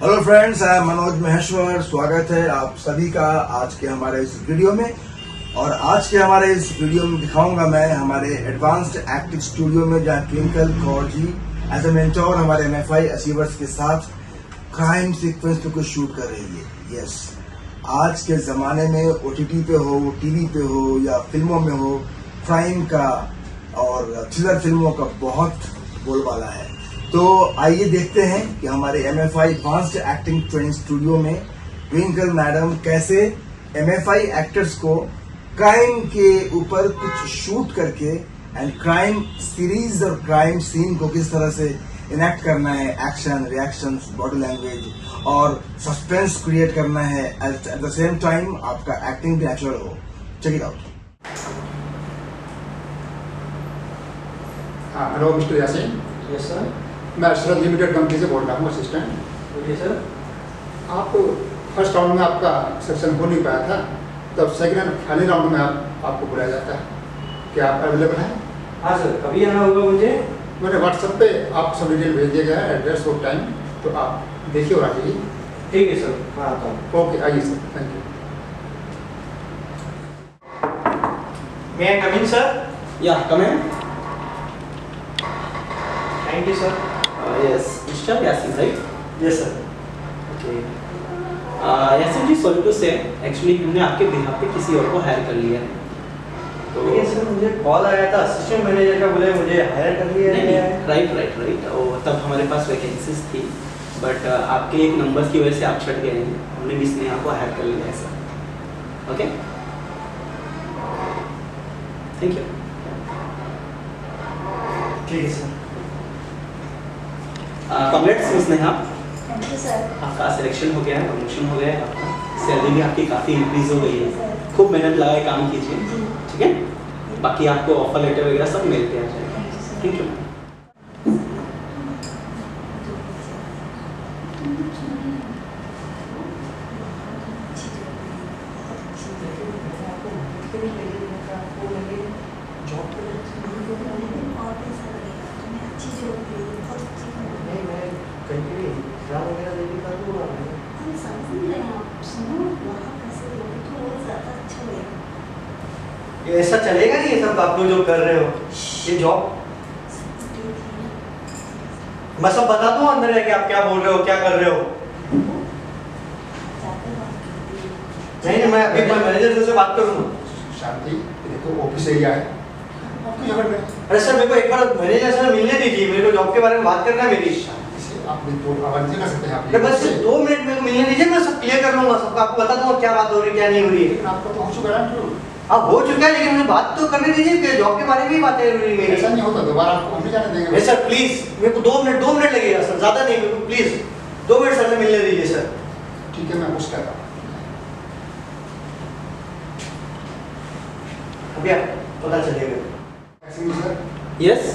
Hello friends, I am Manoj Maheshwar. स्वागत है आप सभी का आज के हमारे इस वीडियो में। और आज के हमारे इस वीडियो में दिखाऊंगा मैं हमारे एडवांस्ड एक्टिंग स्टूडियो में जहाँ Twinkle Kaur ji as a mentor हमारे MFI अचीवर्स के साथ क्राइम सीक्वेंस पे कुछ शूट कर रही है। यस, आज के जमाने में OTT पे हो, TV पे हो या फिल्मों में हो, क्राइम का और थ्रिलर फिल्मों का बहुत बोलबाला है। तो आइए देखते हैं कि हमारे MFI advanced acting training studio में ट्विंकल मैडम कैसे MFI एक्टर्स को क्राइम के ऊपर कुछ शूट करके एंड क्राइम सीरीज और क्राइम सीन को किस तरह से इनेक्ट करना है, एक्शन, रिएक्शंस, बॉडी लैंग्वेज और सस्पेंस क्रिएट करना है, एट द सेम टाइम आपका एक्टिंग भी नेचुरल हो। Check it out. Hello mister Yasin. Yes sir. मैं अशरफ लिमिटेड कंपनी से बोल रहा हूँ, असिस्टेंट। बोलिए सर। आप फर्स्ट राउंड में आपका सिलेक्शन हो नहीं पाया था, तब सेकंड एंड फाइनल राउंड में आपको बुलाया जाता है। क्या आप अवेलेबल हैं? हाँ सर, कभी आना होगा मुझे? मैंने व्हाट्सएप पे आपको सब डिटेल भेज दिया गया है, एड्रेस और टाइम, तो आप देखिए और आ जाइए। ठीक है सर, मैं आता हूँ। ओके, आइए sir, thank you. May I come in sir? Yeah, come in. Thank you sir. Yes, Mr. Yasin, right? Yes sir. Okay. Yasin ji, sorry to say, actually हमने आपके बिहाफ पे किसी और को हायर कर लिया है। तो लेकिन सर मुझे कॉल आया था असिस्टेंट मैनेजर का, बोले मुझे हायर कर लिया नहीं, है। राइट। और तब हमारे पास वैकेंसीज थी, बट आपके एक नंबर की वजह से आप छट गए हैं। हमने भी इसलिए आपको हायर कर लिया है सर। Okay, thank you. ठीक है sir. Congrats miss Neha, thank you sir. आपका सिलेक्शन हो गया है, प्रमोशन हो गया है, आपका सैलरी भी आपकी काफ़ी इंक्रीज हो गई है। खूब मेहनत लगा के काम कीजिए, ठीक है? बाकी आपको ऑफर लेटर वगैरह सब मेल पे आ जाएगा। Thank you. ये ऐसा चलेगा नहीं, ये सब आप लोग जो कर रहे हो, ये जॉब मैं सब बता दूं अंदर जाके आप क्या बोल रहे हो, क्या कर रहे हो। नहीं, मैं अभी मैनेजर से बात करूंगा। शांति, देखो ऑफिस एरिया है, आपको यहाँ पे अरे सर, मेरे को एक बार मैनेजर से मिलने दीजिए, मेरे को जॉब के बारे में बात करना है मेरी। आप रिपोर्ट आवाज नहीं कर सकते हैं आप। बस 2 मिनट मेरे को मिलने दीजिए, मैं सब क्लियर कर लूंगा, सबको आपको बता दूंगा क्या बात हो रही है, क्या नहीं हो रही है। लेकिन आपका तो हो चुका है इंटरव्यू। अब हो चुका है, लेकिन मुझे बात तो करने दीजिए कि जॉब के बारे में ही बातें हो रही ऐसा मेरी। नहीं होता, दोबारा आपको हम नहीं जाने देंगे। सर प्लीज, मेरे को 2 मिनट लगेगा सर, ज्यादा नहीं, मेरे को प्लीज 2 मिनट सर से मिलने दीजिए सर। ठीक है, मैं पूछ कर रहा हूँ। अभी आप पता चलेगा। एक्चुअली सर, यस,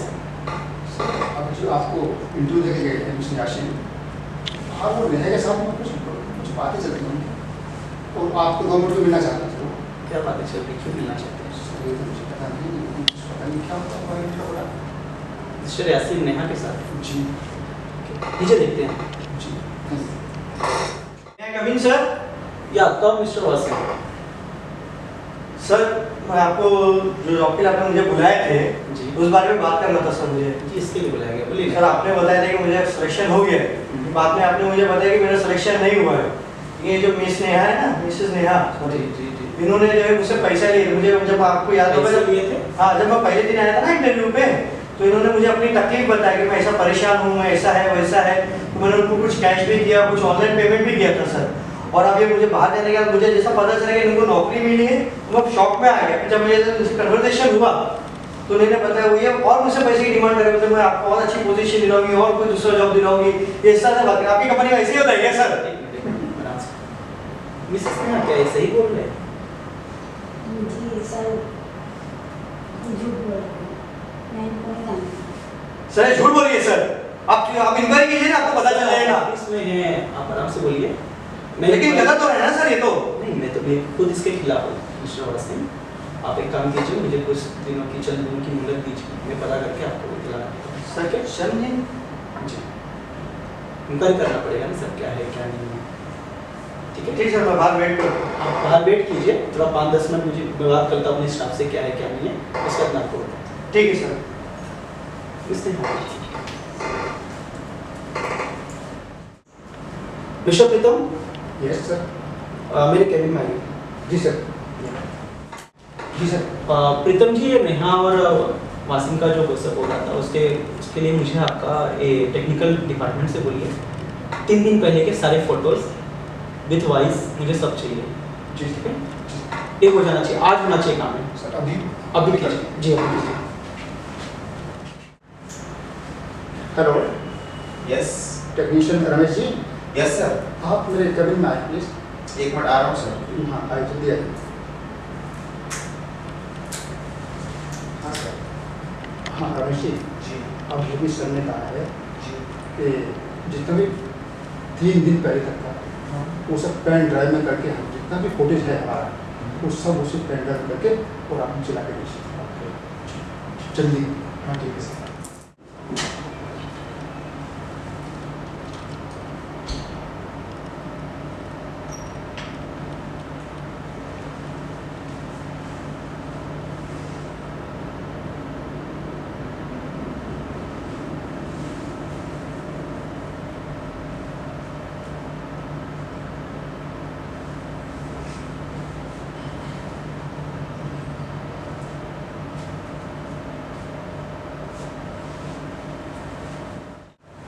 अब जो आपको इंटरव्यू देके गए थे मिस्टर यासीन, और वो नेहा के साथ में कुछ बातें चल रही हैं और आपको 2 मिनट में मिलना चाहता था। क्या बातें चल रही, क्यों मिलना चाहते हैं? ये तो मुझे पता नहीं क्या होता है इंटरव्यू हो रहा। मिस्टर यासीन नेहा के साथ जी नीचे देखते हैं। जी। मैं कमिंग सर। या कब मिस्टर वासिम? सर मैं आपको जो जॉब के लिए आपने मुझे बुलाए थे जी। उस बारे में बात करना था सर मुझे। जी, इसके लिए बुलाया गया, बोलिए। सर आपने बताया था कि मुझे सिलेक्शन हो गया है, बाद में आपने मुझे बताया कि मेरा सिलेक्शन नहीं हुआ है। ये जो मिस नेहा है ना, मिसेस नेहा, जी जी जी। इन्होंने जो है मुझसे पैसा लिए थे। मुझे जब आपको याद होगा पैसे जब लिए थे? हाँ, जब मैं पहले दिन आया था ना इंटरव्यू पे, तो इन्होंने मुझे अपनी तकलीफ बताई कि मैं ऐसा परेशान हूँ, ऐसा है वैसा है। तो मैंने उनको कुछ कैश भी दिया, कुछ ऑनलाइन पेमेंट भी किया था सर। और अब ये मुझे बाहर जाने के बाद मुझे जैसा पता चला कि इनको नौकरी मिली है, तो मैं शॉक में आ गया। जब मेरे कन्वर्सेशन हुआ तो उन्होंने बताया हुई है और मुझसे पैसे की डिमांड करे, तो मैं आपको और अच्छी पोजीशन दिलाऊंगी और कोई दूसरा जॉब दिलाऊंगी, ये इस तरह से बात। आपकी कंपनी में ऐसे ही होता है क्या सर? मिसेस नेहा क्या ऐसे ही बोल रहे हैं? जी सर, झूठ बोल रहा हूँ, मैं इनको नहीं जानती। सर झूठ बोलिए सर, आप इंक्वायरी कीजिए ना, आपको पता चल जाएगा। इसमें है, आप आराम से बोलिए। लेकिन गलत हो रहा है ना सर ये तो। नहीं, मैं तो खुद इसके खिलाफ हूँ मिस्टर वासिम। आप एक काम कीजिए, मुझे कुछ दिनों की, चंद दिनों की मोहलत दीजिए, मैं पता करके आपको दिला। सर क्या चंद दिन? जी इंक्वायरी करना पड़ेगा ना सर, क्या है क्या नहीं है। ठीक है, ठीक सर, मैं बाहर वेट करूँ। आप बाहर वेट कीजिए थोड़ा 5-10 मिनट, मुझे मैं बात करता हूँ अपने स्टाफ से क्या है क्या नहीं है, उसके बाद मैं आपको बताता हूँ। ठीक है सर। इसलिए मिस्टर प्रीतम, यस सर। मेरे कैबिन में आइए। जी सर। जी सर। प्रीतम जी, ये नेहा और वासिम का जो व्हाट्सएप हो रहा था उसके लिए मुझे आपका टेक्निकल डिपार्टमेंट से बोलिए 3 दिन पहले के सारे फोटोज विथ वॉइस मुझे सब चाहिए। जी ठीक है, ये हो जाना चाहिए, आज होना चाहिए काम है। सर अभी अभी कीजिए जी, अभी कीजिए। Hello yes technician Ramesh ji, yes sir, आप मेरे कैबिन में आए प्लीज। 1 मिनट आ रहा हूँ सर। हाँ आइए, जल्दी आइए। हाँ सर। हाँ रमेश जी, जी अब ये भी सर ने कहा है जी कि जितना भी 3 दिन पहले तक का वो सब पेन ड्राइव में करके हम जितना भी फुटेज है हमारा वो सब उसी पेन ड्राइव में करके और आप मुझे ला के दीजिए जल्दी। हाँ ठीक है सर।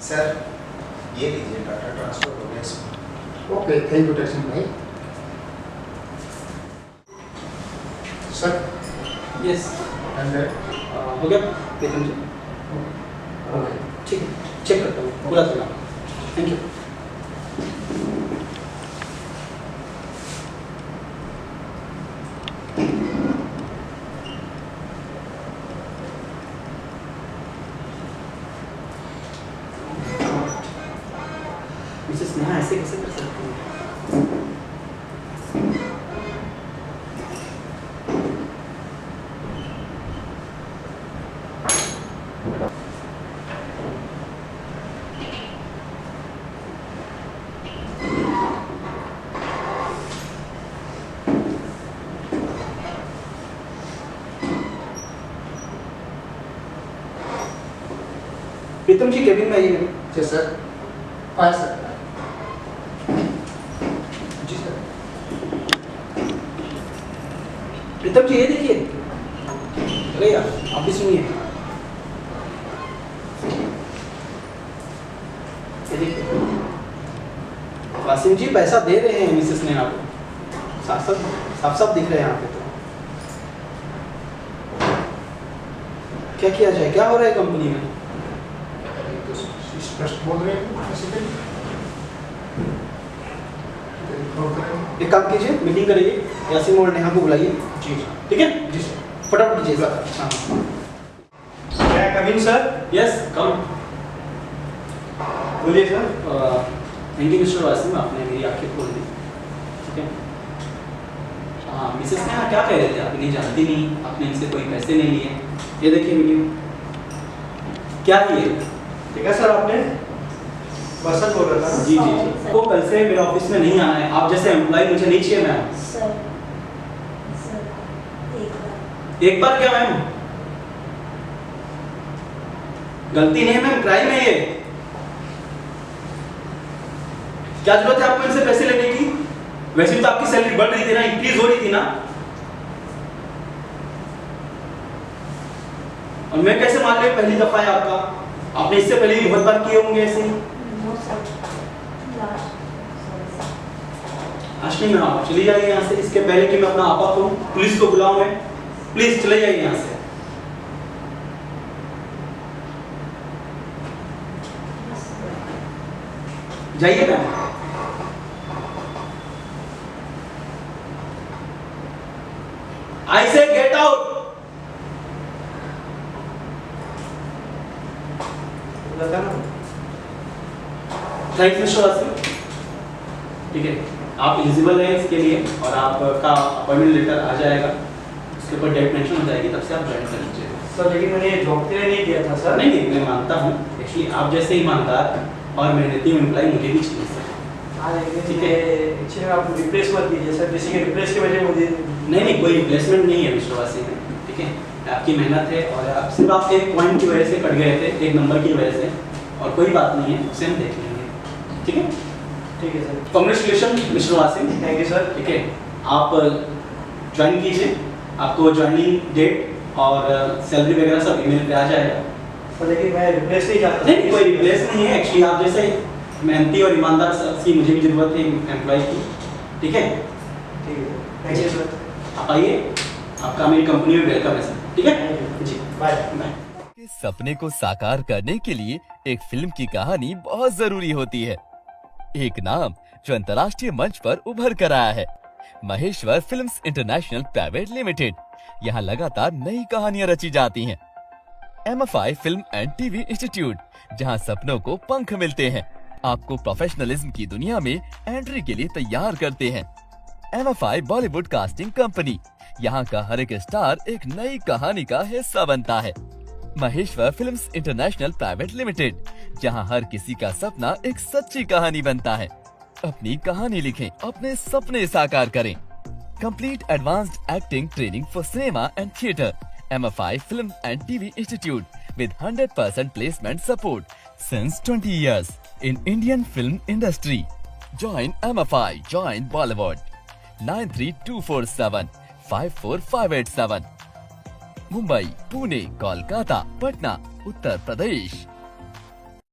सर, ये लीजिए, डाटा ट्रांसफर हो गया इसमें। ओके, थैंक यू टेक्सन भाई। सर यस, एंड हो गया प्रीतम जी? ओके। ठीक है, चेक करता हूँ पूरा चला। Thank you. मिसेस नेहा ऐसे कैसे कर सकती है? प्रीतम जी केबिन में आइए। जी सर। आया सर। जी सर। प्रीतम जी ये देखिए, अरे यार आप भी सुनिए, ये देखिए वासिम जी पैसा दे रहे हैं मिसेस नेहा को, साफ साफ दिख रहे हैं यहाँ पे। तो क्या किया जाए, क्या हो रहा है कंपनी में? तो स्पष्ट बोल रहे हैं किसी पे। एक काम कीजिए, मीटिंग करिए, यासीन और नेहा को बुलाइए। जी ठीक है, जी सर। फटाफट कीजिए। हाँ, क्या कमिंग सर? Yes come. बोलिए sir. Thank you mister Wasim, आपने मेरी आंखें खोल दी। ठीक है, हाँ मिसेस नेहा क्या कह रहे थे, आप इन्हें जानती नहीं, आपने इनसे कोई पैसे नहीं लिए। ये देखिए वीडियो, क्या है ये? देखा सर आपने? बस सच बोल रहा था। जी जी जी, वो कल से मेरे ऑफिस में नहीं आना है, आप जैसे एम्प्लॉय मुझे नहीं चाहिए मैम। सर एक बार क्या मैम? गलती नहीं है मैम, क्राइम है ये। क्या जरूरत है आपको इनसे पैसे लेने की? वैसे भी तो आपकी सैलरी बढ़ रही थी ना, इंक्रीज हो रही थी ना। और मैं कैसे मान लिया पहली दफा है आपका? आपने इससे पहले भी बहुत बार किए होंगे ऐसे ही। आज नहीं, मैं आप चली जाइए यहाँ से, इसके पहले कि मैं अपना आपा कहूँ, पुलिस को बुलाऊं मैं, प्लीज चले जाइए यहाँ से। जाइए ma'am. I say get out. Thanks mister Wasim. ठीक है, आप एलिजिबल हैं इसके लिए और आपका अपॉइंटमेंट लेटर आ जाएगा, उसके ऊपर डेट मेंशन हो जाएगी, तब से आप ज्वाइन कर लीजिए। सर लेकिन मैंने जॉब के लिए नहीं किया था सर। नहीं नहीं, मैं मानता हूँ, एक्चुअली आप जैसे ईमानदार और मेहनती एम्प्लॉय मुझे भी चाहिए सर। हाँ लेकिन ठीक ये है। एक्चुअली आप रिप्लेस मत कीजिए सर, किसी के रिप्लेस की वजह मुझे नहीं, कोई रिप्लेसमेंट नहीं है मिस्टर वासिम, ठीक है। आपकी मेहनत है और आप सिर्फ आप एक पॉइंट की वजह से कट गए थे, एक नंबर की वजह से, और कोई बात नहीं है, उसे हम देख लेंगे, ठीक है। ठीक है sir. Congratulation mister Wasim, thank you sir. ठीक है। आप ज्वाइन कीजिए, आपको ज्वाइनिंग डेट और सैलरी वगैरह सब ईमेल पे आ जाएगा। पर लेकिन मैं रिप्लेस नहीं चाहता। नहीं, कोई रिप्लेस नहीं है, एक्चुअली आप जैसे मेहनती और ईमानदार की मुझे भी जरूरत है एम्प्लॉय की, ठीक है। ठीक है, थैंक यू सर। आप आइए, आपका मेरी कंपनी में वेलकम है सर, ठीक है। Thank you ji, bye. Bye. के सपने को साकार करने के लिए एक फिल्म की कहानी बहुत जरूरी होती है। एक नाम जो अंतर्राष्ट्रीय मंच पर उभर कर आया है, Maheshwar films international private limited. यहाँ लगातार नई कहानियां रची जाती हैं। MFI film and TV institute, जहाँ सपनों को पंख मिलते हैं, आपको प्रोफेशनलिज्म की दुनिया में एंट्री के लिए तैयार करते हैं। MFI बॉलीवुड कास्टिंग कंपनी, यहाँ का हर एक स्टार एक नई कहानी का हिस्सा बनता है। Maheshwar films international private limited, जहाँ हर किसी का सपना एक सच्ची कहानी बनता है। अपनी कहानी लिखें, अपने सपने साकार करें। Complete advanced acting training for cinema and theatre. MFI Film and TV Institute with 100% placement support since 20 years in Indian film industry. Join MFI, join Bollywood. 9324754587. Mumbai, Pune, Kolkata, Patna, Uttar Pradesh.